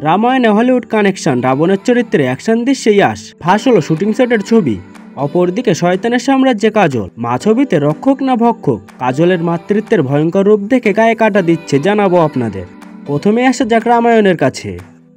রামায়ণে Hollywood connection, রাবণের চরিত্রে অ্যাকশন দৃশ্যে ইয়াশ, ফাঁস হলো শুটিং সেটের ছবি। অপরদিকে শয়তানের সাম্রাজ্যে কাজল, মা ছবিতে রক্ষক না ভক্ষক, কাজলের মাতৃত্বের ভয়ঙ্কর রূপ দেখে গায়ে কাটা দিচ্ছে, জানাবো আপনাদের। প্রথমে আসা যাক রামায়ণের কাছে।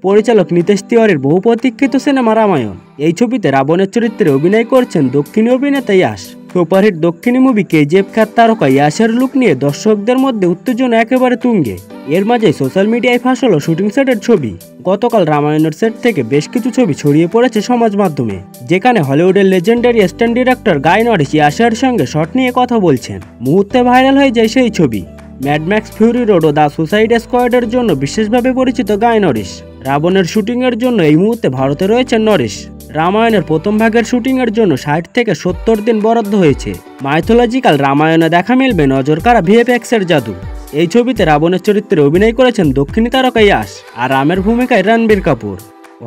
পরিচালক নিতেশ তিওয়ারির বহু প্রতীক্ষিত সিনেমা রামায়ণ। এই ছবিতে রাবণের চরিত্রে অভিনয় করছেন দক্ষিণী অভিনেতা ইয়াশ। সুপারহিট দক্ষিণী মুভি কেজিএফ খ্যাত তারকা ইয়াশের লুক নিয়ে দর্শকদের মধ্যে উত্তেজনা একেবারে তুঙ্গে। এর মাঝে সোশ্যাল মিডিয়ায় ফাঁস হলো শুটিং সেটের ছবি। গতকাল রামায়ণের সেট থেকে বেশ কিছু ছবি ছড়িয়ে পড়েছে সমাজ মাধ্যমে, যেখানে হলিউডের লেজেন্ডারি স্টান্ট ডিরেক্টর গাই নরিস ইয়াশের সঙ্গে শট নিয়ে কথা বলছেন। মুহূর্তে ভাইরাল হয়ে যায় সেই ছবি। ম্যাড ম্যাক্স ফিউরি রোড ও দ্য সুসাইড স্কোয়াডের জন্য বিশেষভাবে পরিচিত গাই নরিস। রাবণের শুটিংয়ের জন্য এই মুহূর্তে ভারতে রয়েছেন নরিস। রামায়ণের প্রথম ভাগের শুটিংয়ের জন্য 60 থেকে 70 দিন বরাদ্দ হয়েছে। মাইথোলজিক্যাল রামায়ণে দেখা মিলবে নজর কাড়া ভিএফএক্সের জাদু। এই ছবিতে রাবণের চরিত্রে অভিনয় করেছেন দক্ষিণী তারকা ইয়াশ, আর রামের ভূমিকায় রণবীর কাপুর।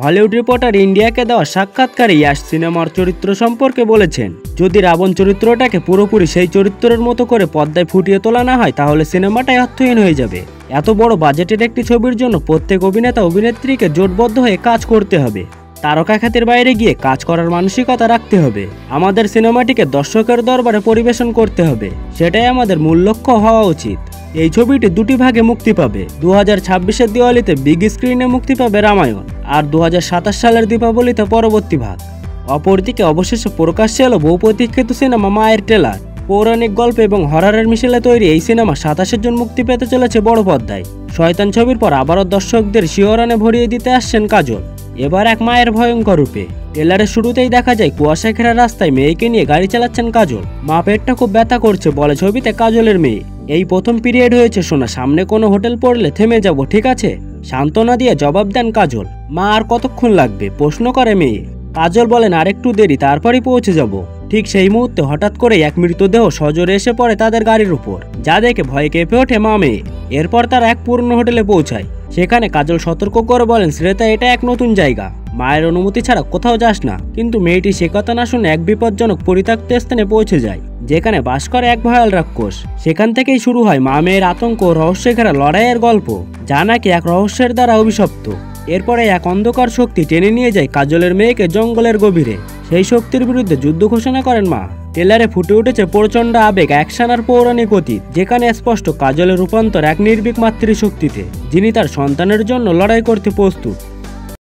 হলিউড রিপোর্টার ইন্ডিয়াকে দেওয়া সাক্ষাৎকারে ইয়াশ সিনেমার চরিত্র সম্পর্কে বলেছেন, যদি রাবণ চরিত্রটাকে পুরোপুরি সেই চরিত্রের মতো করে পর্দায় ফুটিয়ে তোলা না হয় তাহলে সিনেমাটাই অর্থহীন হয়ে যাবে। এত বড় বাজেটের একটি ছবির জন্য প্রত্যেক অভিনেতা অভিনেত্রীকে জোটবদ্ধ হয়ে কাজ করতে হবে। তারকা খ্যাতির বাইরে গিয়ে কাজ করার মানসিকতা রাখতে হবে। আমাদের সিনেমাটিকে দর্শকের দরবারে পরিবেশন করতে হবে, সেটাই আমাদের মূল লক্ষ্য হওয়া উচিত। এই ছবিটি দুটি ভাগে মুক্তি পাবে। 2026-এর দিওয়ালিতে বিগ স্ক্রিনে মুক্তি পাবে রামায়ণ, আর 2027 সালের দীপাবলিতে পরবর্তী ভাগ। অপরদিকে অবশেষে প্রকাশ্যে এলো বহু প্রতীক্ষিত সিনেমা মায়ের ট্রেলার। পৌরাণিক গল্প এবং হররের মিশেলে তৈরি এই সিনেমা 27 জুন মুক্তি পেতে চলেছে বড় পর্দায়। শয়তান ছবির পর আবারও দর্শকদের শিহরণে ভরিয়ে দিতে আসছেন কাজল, এবার এক মায়ের ভয়ঙ্কর রূপে। ট্রেলারের শুরুতেই দেখা যায় কুয়াশা ঘেরা রাস্তায় মেয়েকে নিয়ে গাড়ি চালাচ্ছেন কাজল। মা পেটটা খুব ব্যথা করছে বলে ছবিতে কাজলের মেয়ে। এই প্রথম পিরিয়ড হয়েছে শোনা, সামনে কোনো হোটেল পড়লে থেমে যাব, ঠিক আছে? সান্ত্বনা দিয়ে জবাব দেন কাজল। মা আর কতক্ষণ লাগবে প্রশ্ন করে মেয়ে। কাজল বলেন আরেকটু দেরি, তারপরই পৌঁছে যাব। ঠিক সেই মুহূর্তে হঠাৎ করে এক মৃতদেহ সজোরে এসে পড়ে তাদের গাড়ির উপর, যা দেখে ভয়ে কেঁপে ওঠে মা মেয়ে। এরপর তারা এক পুরনো হোটেলে পৌঁছায়। সেখানে কাজল সতর্ক করে বলেন, শ্রেতা এটা এক নতুন জায়গা, মায়ের অনুমতি ছাড়া কোথাও যাস না। কিন্তু মেয়েটি সে কথা না শুনে এক বিপজ্জনক পরিত্যক্ত স্থানে পৌঁছে যায়, যেখানে বাস করে এক ভয়াল রাক্ষস। সেখান থেকেই শুরু হয় মা মেয়ের আতঙ্ক ও রহস্যে ঘেরা লড়াইয়ের গল্প, যা নাকি এক রহস্যের দ্বারা অভিশপ্ত। এরপরে এক অন্ধকার শক্তি টেনে নিয়ে যায় কাজলের মেয়েকে জঙ্গলের গভীরে। সেই শক্তির বিরুদ্ধে যুদ্ধ ঘোষণা করেন মা। ট্রেলারে ফুটে উঠেছে প্রচণ্ড আবেগ, অ্যাকশন আর পৌরাণিক অতীত, যেখানে স্পষ্ট কাজলের রূপান্তর এক নির্ভীক মাতৃশক্তিতে, যিনি তার সন্তানের জন্য লড়াই করতে প্রস্তুত।